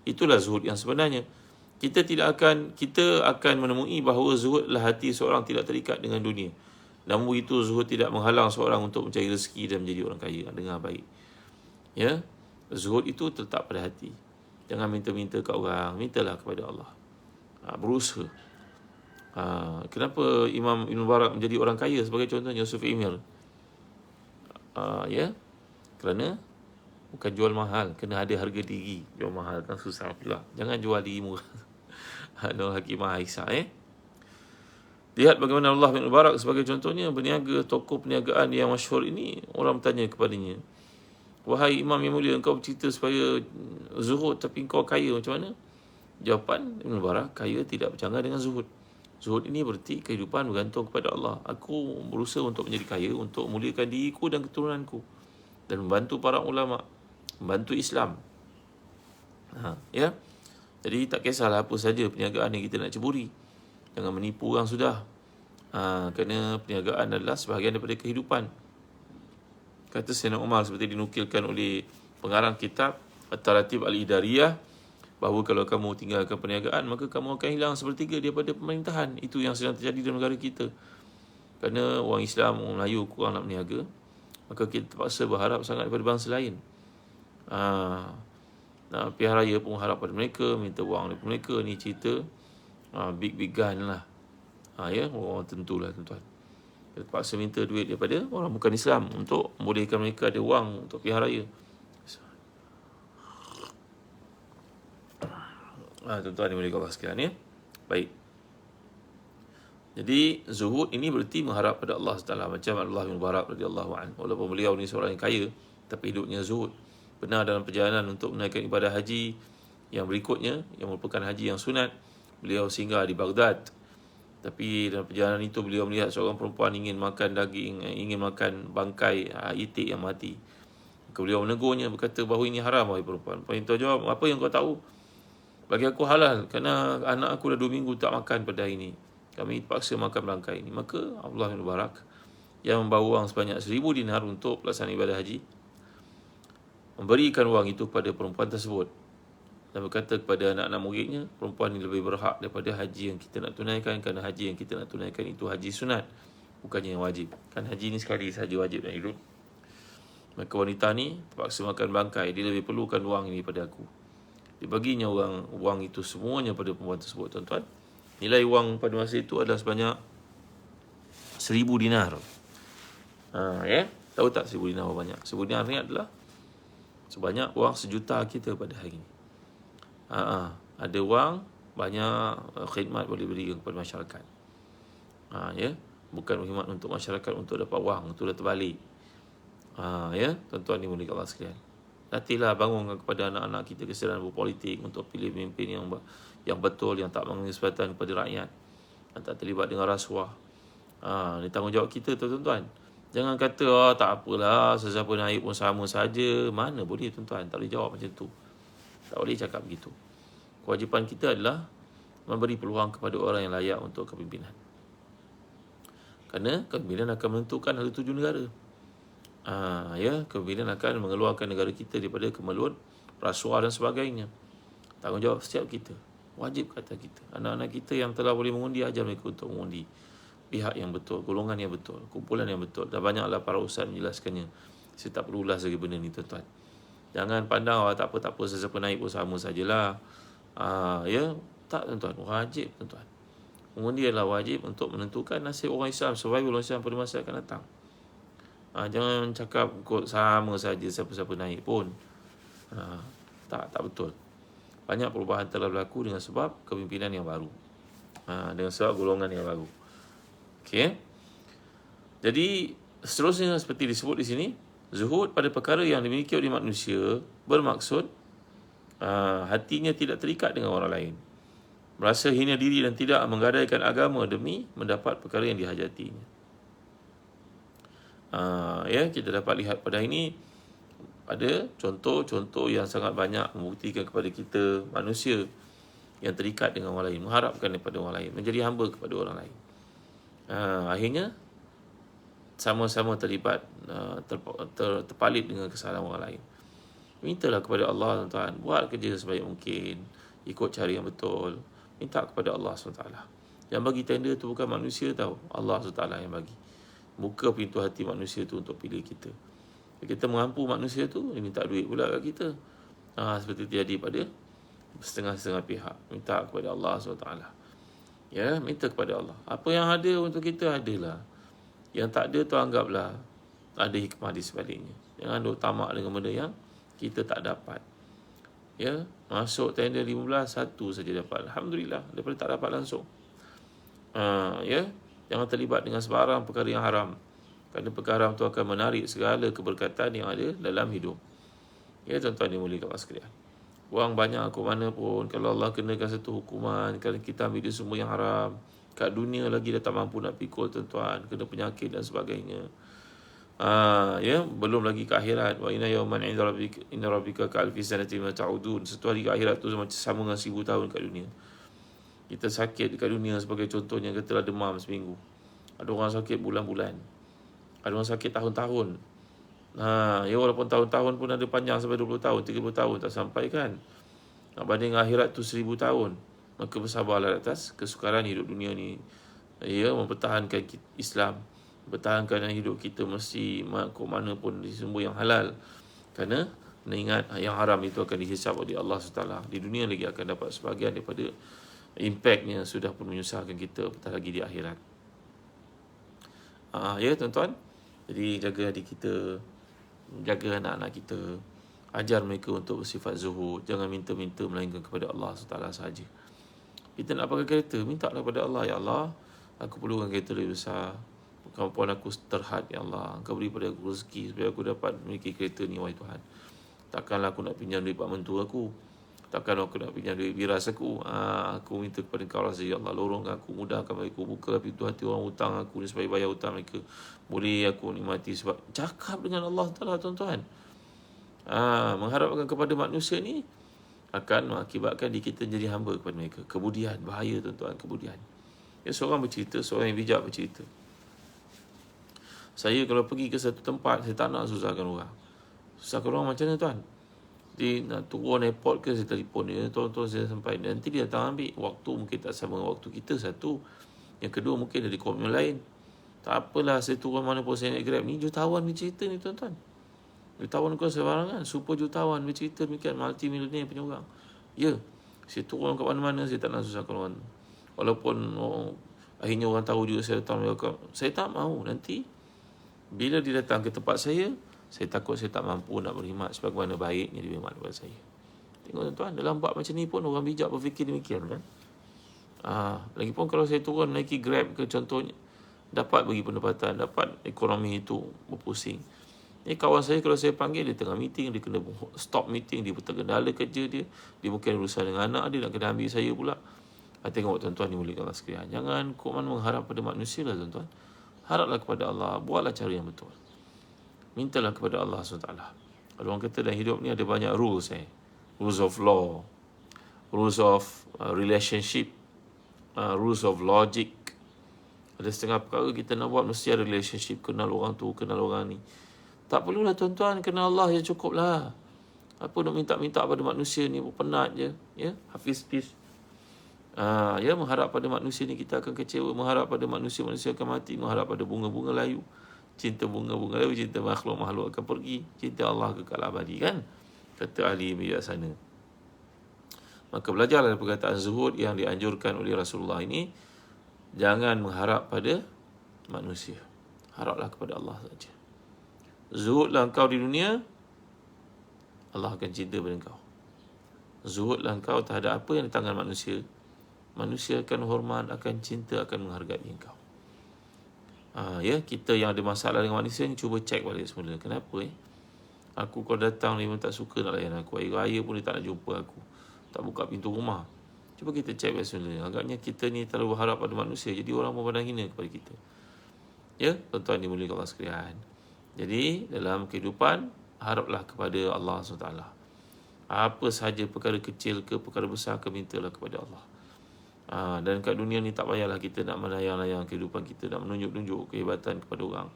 A: Itulah zuhud yang sebenarnya. Kita akan menemui bahawa zuhudlah hati seorang tidak terikat dengan dunia. Namun itu zuhud tidak menghalang seorang untuk mencari rezeki dan menjadi orang kaya. Dengar baik. Zuhud itu terletak pada hati. Jangan minta-minta ke orang, mintalah kepada Allah. Berusaha. Kenapa Imam Ibn Mubarak menjadi orang kaya? Sebagai contohnya Yusuf Emir. Kerana bukan jual mahal, kena ada harga diri. Jual mahal kan susah pula. Jangan jual diri murah. Nur Hakimah Aisyah. Lihat bagaimana Allah bin Mubarak sebagai contohnya berniaga, tokoh perniagaan yang masyhur ini. Orang bertanya kepadanya, wahai Imam yang mulia, engkau bercerita supaya zuhud tapi engkau kaya, macam mana? Jawapan Ibn Mubarak, kaya tidak bercanggah dengan zuhud. Zuhud ini berarti kehidupan bergantung kepada Allah. Aku berusaha untuk menjadi kaya, untuk memulakan diriku dan keturunanku, dan membantu para ulama, membantu Islam. Jadi tak kisahlah apa saja perniagaan yang kita nak ceburi. Jangan menipu orang sudah. Kerana perniagaan adalah sebahagian daripada kehidupan. Kata Sayyidina Umar seperti dinukilkan oleh pengarang kitab At-Taratib Al-Idariyah, bahawa kalau kamu tinggalkan perniagaan, maka kamu akan hilang sepertiga daripada pemerintahan. Itu yang sedang terjadi dalam negara kita. Kerana orang Islam, orang Melayu kurang nak berniaga, maka kita terpaksa berharap sangat daripada bangsa lain. Pihak raya pun harap pada mereka, minta wang daripada mereka. Ni cerita big gun lah. Orang tentulah tuan-tuan. Kita terpaksa minta duit daripada orang bukan Islam untuk membolehkan mereka ada wang untuk pihak raya. Tuan-tuan dimulai Allah sekalian, ya. Baik. Jadi zuhud ini berarti mengharap pada Allah SWT. Macam Abdullah bin Mubarak radhiyallahu anhu, walaupun beliau ni seorang yang kaya, tapi hidupnya zuhud. Benar dalam perjalanan untuk menaikkan ibadah haji yang berikutnya, yang merupakan haji yang sunat, beliau singgah di Baghdad. Tapi dalam perjalanan itu beliau melihat seorang perempuan ingin makan daging, ingin makan bangkai itik yang mati. Maka beliau menegurnya, berkata bahawa ini haram, wahai perempuan. Perempuan itu jawab, apa yang kau tahu? Bagi aku halal, kerana anak aku dah 2 minggu tak makan pada hari ini. Kami terpaksa makan bangkai ini. Maka Abdullah bin Mubarak yang membawa wang sebanyak 1000 dinar untuk pelaksanaan ibadah haji, memberikan wang itu kepada perempuan tersebut dan berkata kepada anak-anak muridnya, perempuan ini lebih berhak daripada haji yang kita nak tunaikan, kerana haji yang kita nak tunaikan itu haji sunat, bukannya yang wajib. Kan haji ni sekali sahaja wajib dan hidup. Maka wanita ni terpaksa makan bangkai. Dia lebih perlukan wang ini pada aku. Dibaginya wang itu semuanya pada perempuan tersebut, tuan-tuan. Nilai wang pada masa itu adalah sebanyak 1000 dinar. Tahu tak 1000 dinar berapa banyak? 1000 dinar ni adalah sebanyak wang 1 juta kita pada hari ini. Ada wang, banyak khidmat boleh berikan kepada masyarakat. Bukan khidmat untuk masyarakat untuk dapat wang, itu dah terbalik. Tuan-tuan ni mulia Allah sekalian. Latihlah, bangunkan kepada anak-anak kita kesedaran berpolitik untuk pilih pemimpin yang betul, yang tak mengambil kesempatan kepada rakyat, yang tak terlibat dengan rasuah. Ini tanggungjawab kita, tuan-tuan. Jangan kata, tak apalah, sesiapa naik pun sama saja. Mana boleh, tuan-tuan. Tak boleh jawab macam tu. Tak boleh cakap begitu. Kewajipan kita adalah memberi peluang kepada orang yang layak untuk kepimpinan. Kerana kepimpinan akan menentukan harga tuju negara. Kepimpinan akan mengeluarkan negara kita daripada kemelut, rasuah dan sebagainya. Tanggungjawab setiap kita. Wajib kata kita. Anak-anak kita yang telah boleh mengundi, ajar mereka untuk mengundi pihak yang betul, golongan yang betul, kumpulan yang betul. Dan banyaklah para ustaz menjelaskannya. Saya tak perlu ulas lagi benda ni, tuan-tuan. Jangan pandang, tak apa, sesiapa naik pun sama sajalah. Tak, tuan-tuan. Wajib, tuan-tuan. Mengundi adalah wajib untuk menentukan nasib orang Islam, survival orang Islam pada masa akan datang. Jangan cakap kod sama saja siapa-siapa naik pun. Tak betul. Banyak perubahan telah berlaku dengan sebab kepimpinan yang baru. Dengan sebab golongan yang baru. Okey. Jadi seterusnya seperti disebut di sini, zuhud pada perkara yang dimiliki oleh manusia bermaksud hatinya tidak terikat dengan orang lain, merasa hina diri dan tidak menggadaikan agama demi mendapat perkara yang dihajatinya. Kita dapat lihat pada ini ada contoh-contoh yang sangat banyak membuktikan kepada kita manusia yang terikat dengan orang lain, mengharapkan daripada orang lain, menjadi hamba kepada orang lain. Akhirnya sama-sama terlibat, terpalit dengan kesalahan orang lain. Mintalah kepada Allah, tuan-tuan, buat kerja sebaik mungkin, ikut cara yang betul. Minta kepada Allah SWT. Yang bagi tender tu bukan manusia tahu, Allah SWT yang bagi. Buka pintu hati manusia tu untuk pilih kita. Kita mengampu manusia tu, dia minta duit pula kat kita. Seperti terjadi pada setengah-setengah pihak. Minta kepada Allah SWT. Minta kepada Allah. Apa yang ada untuk kita, adalah. Yang tak ada tu anggaplah ada hikmah di sebaliknya. Jangan duk tamak dengan benda yang kita tak dapat. Masuk tender 15, satu saja dapat. Alhamdulillah, daripada tak dapat langsung. Jangan terlibat dengan sebarang perkara yang haram. Kerana perkara haram itu akan menarik segala keberkatan yang ada dalam hidup. Tuan-tuan dimuliakan Allah sekalian. Wang banyak ke mana pun, kalau Allah kenakan satu hukuman, kalau kita ambil dia semua yang haram, kat dunia lagi dah tak mampu nak pikul, tuan-tuan, kena penyakit dan sebagainya. Belum lagi ke akhirat. Wa inna yawman inna rabbika ka alfi sanatin mimma ta'udun. Satu hari ke akhirat tu sama dengan 1000 tahun kat dunia. Kita sakit dekat dunia sebagai contohnya, kita telah demam seminggu. Ada orang sakit bulan-bulan. Ada orang sakit tahun-tahun. Ya walaupun tahun-tahun pun ada panjang sampai 20 tahun, 30 tahun tak sampai kan. Nak banding akhirat tu 1000 tahun. Maka bersabarlah atas kesukaran hidup dunia ni. Ya, mempertahankan Islam, mempertahankan hidup kita mesti ke mana pun disembur yang halal. Kerana mengingat yang haram itu akan dihisap oleh Allah SWT. Di dunia lagi akan dapat sebahagian daripada impaknya sudah pun menyusahkan kita, apatah lagi di akhirat. Ya tuan-tuan, jadi jaga adik kita, jaga anak-anak kita, ajar mereka untuk bersifat zuhud. Jangan minta-minta melainkan kepada Allah SWT sahaja. Kita nak pakai kereta, minta kepada Allah. Ya Allah, aku perlukan kereta lebih besar. Kemampuan aku terhad, Ya Allah. Engkau beri pada aku rezeki supaya aku dapat memiliki kereta ni, wahai Tuhan. Takkanlah aku nak pinjam duit pak mentua aku. Takkan aku nak pinjam duit biras aku. Aku minta kepada Engkau lah, Ya Allah, lorongkan aku, mudahkan aku, buka pintu hati orang hutang aku ni supaya bayar hutang mereka. Boleh aku nikmati sebab cakap dengan Allah Ta'ala, tuan-tuan. Mengharapkan kepada manusia ni akan mengakibatkan diri kita jadi hamba kepada mereka. Kemudian, bahaya tuan-tuan, kemudian. Ya, seorang bercerita, seorang yang bijak bercerita. Saya kalau pergi ke satu tempat, saya tak nak susahkan orang. Susahkan orang macam mana tuan? Dia nak turun airport ke, saya telefon dia, tuan-tuan saya sampai. Nanti dia datang ambil. Waktu mungkin tak sama waktu kita, satu. Yang kedua mungkin ada komitmen lain. Tak apalah, saya turun mana pun saya naik Grab. Ni jutawan bercerita ni tuan-tuan. Jutawan bukan sebarangan. Super jutawan bercerita demikian. Multi-millionaire punya orang. Ya, saya turun kat mana-mana, saya tak nak susahkan orang. Walaupun akhirnya orang tahu juga saya datang. Saya tak mahu nanti bila dia datang ke tempat saya takut saya tak mampu nak berkhidmat sebagaimana baiknya dia berkhidmat kepada saya. Tengok tuan-tuan, dalam bab macam ni pun orang bijak berfikir demikian kan. Lagipun kalau saya turun naiki Grab ke contohnya, dapat bagi pendapatan, dapat ekonomi itu berpusing. Ni kawan saya kalau saya panggil, dia tengah meeting, dia kena stop meeting, dia tergendala kerja dia mungkin berusaha dengan anak dia, nak kena ambil saya pula. Tengok tuan-tuan dimuliakan Allah sekalian. Jangan kok mana mengharap pada manusia lah tuan-tuan. Haraplah kepada Allah, buatlah cara yang betul. Mintalah kepada Allah SWT. Kalau orang kata dalam hidup ni ada banyak rules. Rules of law, rules of relationship, rules of logic. Ada setengah perkara kita nak buat mesti ada relationship, kenal orang tu, kenal orang ni. Tak perlulah tuan-tuan, kenal Allah je cukup lah. Apa nak minta-minta pada manusia ni, penat je. Ya, Hafiz peace. Ya, mengharap pada manusia ni kita akan kecewa. Mengharap pada manusia akan mati. Mengharap pada bunga-bunga layu. Cinta bunga-bunga layu, cinta makhluk-makhluk akan pergi. Cinta Allah kekal abadi kan? Kata ahli bijaksana. Maka belajarlah perkataan zuhud yang dianjurkan oleh Rasulullah ini. Jangan mengharap pada manusia. Haraplah kepada Allah saja. Zuhudlah engkau di dunia, Allah akan cinta pada engkau. Zuhudlah engkau terhadap apa yang di tangan manusia. Manusia akan hormat, akan cinta, akan menghargai engkau. Ya, kita yang ada masalah dengan manusia ni cuba cek balik semula. Kenapa aku kalau datang dia memang tak suka nak layan aku. Hari raya pun dia tak nak jumpa aku, tak buka pintu rumah. Cuba kita cek balik semula. Agaknya kita ni terlalu berharap pada manusia, jadi orang memandang hina kepada kita. Ya, tuan-tuan dimuliakan Allah sekalian. Jadi dalam kehidupan, haraplah kepada Allah SWT. Apa sahaja perkara kecil ke perkara besar ke, mintalah kepada Allah. Dan kat dunia ni tak payahlah kita nak melayang-layang kehidupan kita, nak menunjuk-nunjuk kehebatan kepada orang.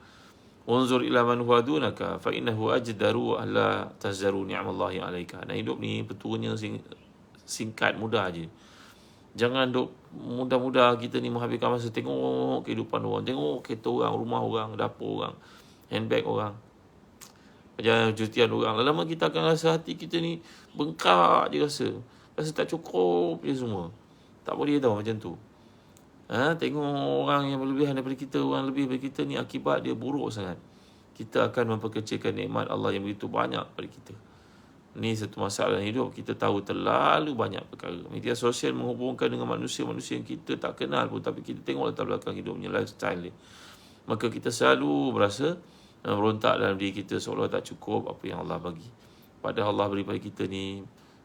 A: Unzur ila man huwa dunaka fa innahu ajdaru alla tazzaru ni'amallahi 'alaika. Dan hidup ni petuanya singkat, mudah aje. Jangan duk mudah-mudah kita ni menghabiskan masa tengok kehidupan orang, tengok kereta orang, rumah orang, dapur orang, handbag orang, perjalanan jutian orang. Lama-lama kita akan rasa hati kita ni bengkak je rasa tak cukup je semua. Tak boleh tahu macam tu. Tengok orang yang berlebihan daripada kita, orang lebih daripada kita ni, akibat dia buruk sangat. Kita akan memperkecilkan nikmat Allah yang begitu banyak pada kita. Ni satu masalah dalam hidup. Kita tahu terlalu banyak perkara. Media sosial menghubungkan dengan manusia-manusia yang kita tak kenal pun, tapi kita tengok latar belakang hidupnya, lifestyle dia. Maka kita selalu berasa merontak dalam diri kita, seolah tak cukup apa yang Allah bagi. Padahal Allah beri pada kita ni,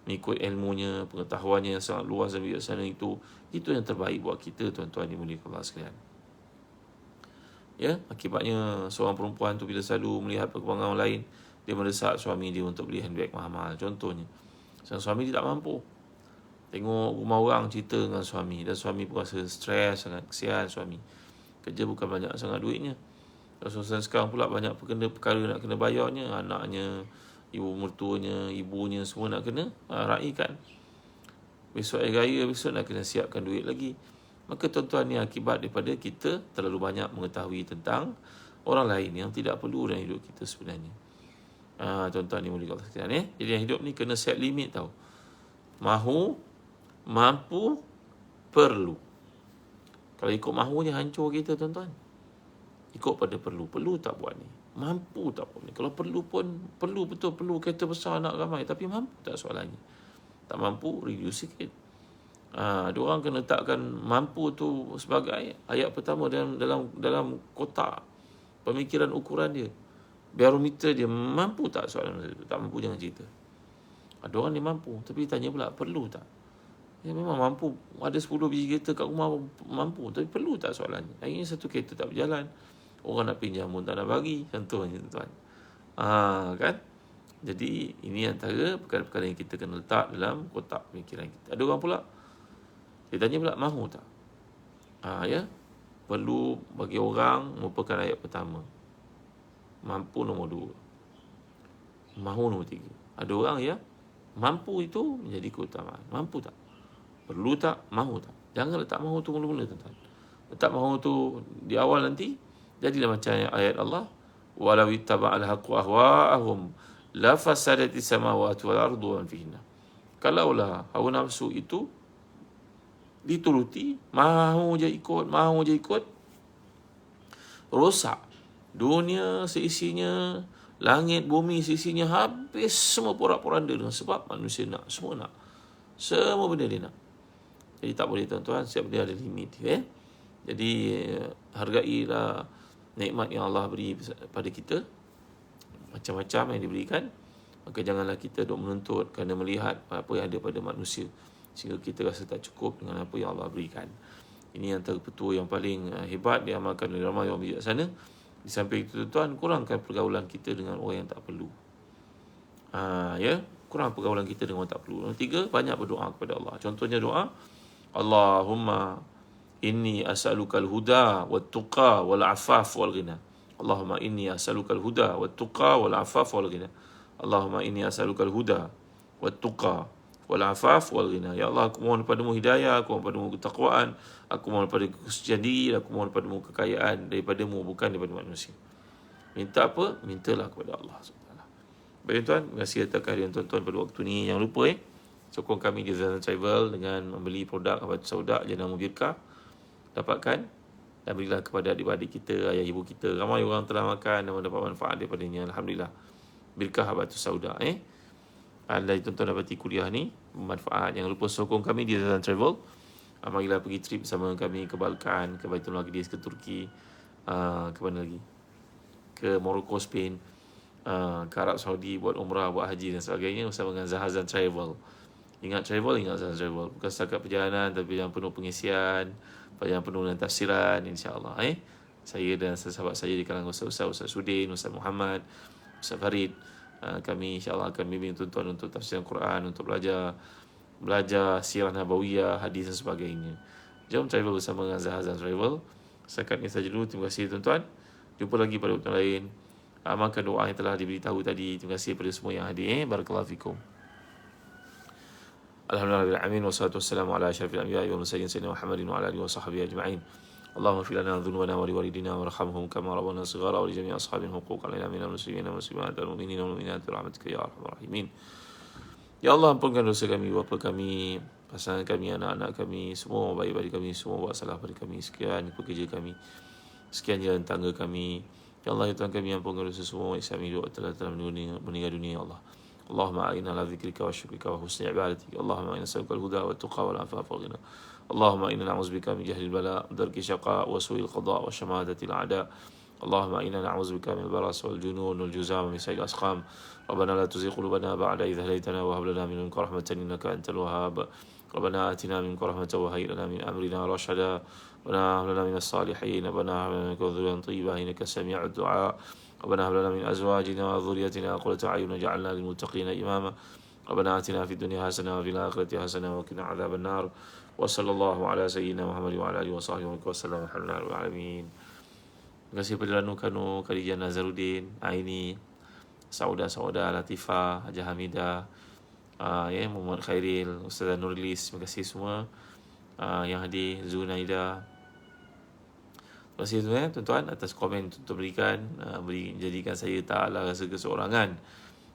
A: mengikut ilmunya, pengetahuannya yang sangat luas dan bijaksana itu yang terbaik buat kita, tuan-tuan dimuliakan Allah sekalian. Ya, akibatnya seorang perempuan tu bila selalu melihat perkembangan orang lain, dia mendesak suami dia untuk beli handbag mahal-mahal. Contohnya, sang suami dia tak mampu. Tengok rumah orang cerita dengan suami, dan suami pun rasa stres sangat, kesian suami. kerja bukan banyak sangat duitnya. Suasana sekarang pula banyak perkara nak kena bayarnya, anaknya, ibu mertuanya, ibunya semua nak kena raikan. Besok hari raya, besok nak kena siapkan duit lagi. Maka tuan-tuan, ni akibat daripada kita terlalu banyak mengetahui tentang orang lain yang tidak perlu dalam hidup kita sebenarnya. Tuan-tuan ni mulia Allah sekalian. Jadi yang hidup ni kena set limit tau. Mahu, mampu, perlu. Kalau ikut mahunya hancur kita tuan-tuan. Ikut pada perlu. Perlu tak buat ni? Mampu tak buat ni? Kalau perlu pun, perlu betul, perlu kereta besar nak ramai. Tapi mampu tak soalannya? Tak mampu, reduce sikit. Ada orang kena letakkan mampu tu sebagai ayat pertama dalam kotak pemikiran ukuran dia. Barometer dia, mampu tak soalan itu? Tak mampu, jangan cerita. Ada orang dia mampu, tapi tanya pula, perlu tak? Ya, memang mampu. Ada 10 biji kereta kat rumah mampu, tapi perlu tak soalannya? Akhirnya satu kereta tak berjalan. Orang nak pinjam pun tak nak bagi. Contohnya tuan. Kan? Jadi ini antara perkara-perkara yang kita kena letak dalam kotak pemikiran kita. Ada orang pula, dia tanya pula, mahu tak? Ya, perlu bagi orang merupakan ayat pertama. Mampu nombor 2. Mahu nombor 3. Ada orang ya, mampu itu menjadi keutamaan. Mampu tak? Perlu tak? Mahu tak? Jangan letak mahu tu mula-mula tuan-tuan. Letak mahu tu di awal nanti, jadilah macam ayat Allah, walau ittaba'al haqqu ahwa'ahum la fasadati samawati wal ardu wa man fihinna. Kalaulah hawa nafsu itu dituruti, mahu je ikut, rosak dunia seisinya, langit bumi seisinya, habis semua porak-poranda dengan sebab manusia nak, semua nak, semua benda dia nak. Jadi tak boleh tuan-tuan, setiap benda ada limit dia. Jadi hargailah nikmat yang Allah beri pada kita, macam-macam yang diberikan. Maka janganlah kita duk menuntut kerana melihat apa yang ada pada manusia, sehingga kita rasa tak cukup dengan apa yang Allah berikan. Ini antara petua yang paling hebat diamalkan oleh ramai orang bijaksana. Di samping itu tuan, kurangkan pergaulan kita dengan orang yang tak perlu. Ya, kurang pergaulan kita dengan orang tak perlu. Nombor 3, banyak berdoa kepada Allah. Contohnya doa, Allahumma inni as'alukal huda wat tuqa wal afaf wal ghina. Allahumma inni as'alukal huda wat tuqa wal afaf wal ghina. Allahumma inni as'alukal huda wat tuqa wal afaf wal ghina. Ya Allah, aku mohon padamu hidayah, aku mohon padamu ketakwaan, aku mohon padamu kesucian diri, aku mohon padamu kekayaan daripadamu, bukan daripada manusia. Minta apa? Mintalah kepada Allah SWT. Baik tuan, terima kasih atas kehadiran tuan-tuan pada waktu ni. Jangan lupa sokong kami di Zazan Travel dengan membeli produk Habatus Sauda Jenama Birkah. Dapatkan dan berilah kepada adik-adik kita, ayah ibu kita. Ramai orang telah makan dan mendapat manfaat daripadanya. Alhamdulillah. Birkah Habatus Sauda. Anda tuan-tuan dapati kuliah ni bermanfaat. Jangan lupa sokong kami di Zazan Travel. Marilah pergi trip bersama kami ke Balkan, ke Baitul Maqdis, ke Turki, ke mana lagi? Ke Morocco, Spain, ke Arab Saudi buat umrah, buat haji dan sebagainya bersama dengan Zahazan Travel. Ingat travel, ingat Zahazan Travel. Bukan setakat perjalanan, tapi yang penuh pengisian, yang penuh dengan tafsiran, insya-Allah. Saya dan sahabat saya di kalangan Ustaz Sudin, Ustaz Muhammad, Ustaz Farid, kami insya-Allah akan bimbing tuan-tuan untuk tafsir Al-Quran, untuk belajar sirah nabawiyah, hadis dan sebagainya. Jom travel bersama dengan Zahazan Travel. Setakat ini saja dulu. Terima kasih tuan-tuan. Jumpa lagi pada waktu lain. Amalkan doa yang telah diberitahu tadi. Terima kasih kepada semua yang hadir. Barakallahu fikum. Alhamdulillah, wassalatu wassalamu ala asyrafil anbiya'i wal mursalin sayyidina Muhammadin wa ala alihi wa sahbihi ajma'in. Allahumma ighfir lana dhunubana wa liwalidina warhamhum kama rabbana shighara wa li jami'i ashabina huquqan lana minal muslimin wal muslimat wal mu'minina wal mu'minat rahmatika ya arhamar rahimin. Ya Allah, ampunkan dosa kami, bapa kami, pasangan kami, anak-anak kami, semua baik pada kami, semua buat salah pada kami. Sekian pekerja kami, sekian jalan tangga kami. Ya Allah, ya Tuhan kami, ampunkan dosa semua Islam hidup telah meninggal dunia. Ya Allah, Allahumma a'inna ala dzikrika wa syukrika wa husni ibadatik. Allahumma inna nas'aluka al-huda wa tuqa wal afafa wal ghina. Allahumma inna na'udzubika min jahlil bala, darki syaqa wa su'il qada wa shamadatil a'da. Allahumma inna na'udzubika min al-baras wal junun wal juzam min sayyi'il asqam. ربنا لا تزغ قلوبنا بعد إذ هديتنا وهب لنا من لدنك رحمة إنك أنت الوهاب. ربنا آتنا منك رحمة وهيئ لنا من أمرنا رشدا. ربنا هب لنا من الصالحين. ربنا هب لنا منك ذرية طيبة إنك سميع الدعاء. ربنا هب لنا من أزواجنا وذريتنا قرة أعين واجعلنا للمتقين إماما. Rabbana atina fid dunya hasanah wa fil akhirati hasanah wa qina adzabannar. Wa sallallahu ala sayyidina Muhammad wa ala alihi wa sahbihi wa sallam. Alhamdulillahirabbil alamin. Terima kasih kepada Kanu Khadijah Nazaruddin, Aini, Sauda Latifah, Hajah Hamidah, Muhammad Khairil, Ustazah Nurlis. Terima kasih semua yang hadir, Zunaida. Terima kasih tuan-tuan atas komen untuk berikan, jadikan saya tak ala rasa keseorangan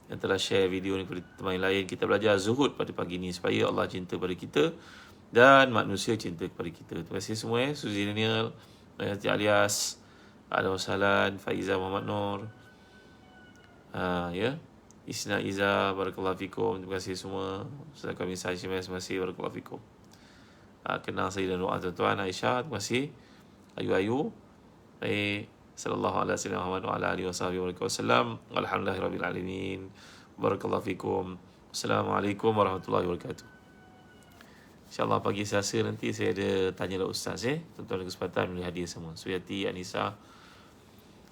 A: yang telah share video ni kepada teman lain. Kita belajar zuhud pada pagi ni supaya Allah cinta pada kita dan manusia cinta kepada kita. Terima kasih semua. Suzy Daniel, Hayati Alias, Ahlan Wassalan, Faiza Muhammad Nur, Isna Iza, Barakallahu Fikum. Terima kasih semua. Ustaz kami Syed, terima kasih. Barakallahu Fikum. Kenal saya dan doa tuan-tuan. Aisyah, terima kasih. Ayu. Baik. Sallallahu alaihi wasallam wa ala alihi wasallam. Alhamdulillahirabbil alamin. Barakallahu fikum. Assalamualaikum warahmatullahi wabarakatuh. InsyaAllah pagi Selasa nanti saya ada tanyalah ustaz tuan-tuan kesempatan boleh hadir semua. Suyati, Anissa.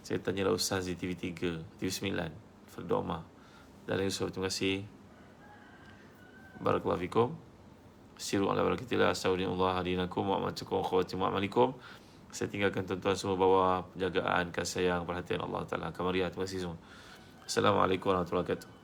A: Saya tanyalah ustaz di TV3, TV9, Fardu Omar. Dan Yusuf, terima kasih. Barakallahu fikum. Siru ala barakatillah. Astagfirullah hadinakum wa amatukum wa khawatim wa'amalikum. Saya tinggalkan tuan-tuan semua bawah penjagaan, kasih sayang, perhatian Allah Ta'ala. Kamariah, terima kasih semua. Assalamualaikum warahmatullahi wabarakatuh.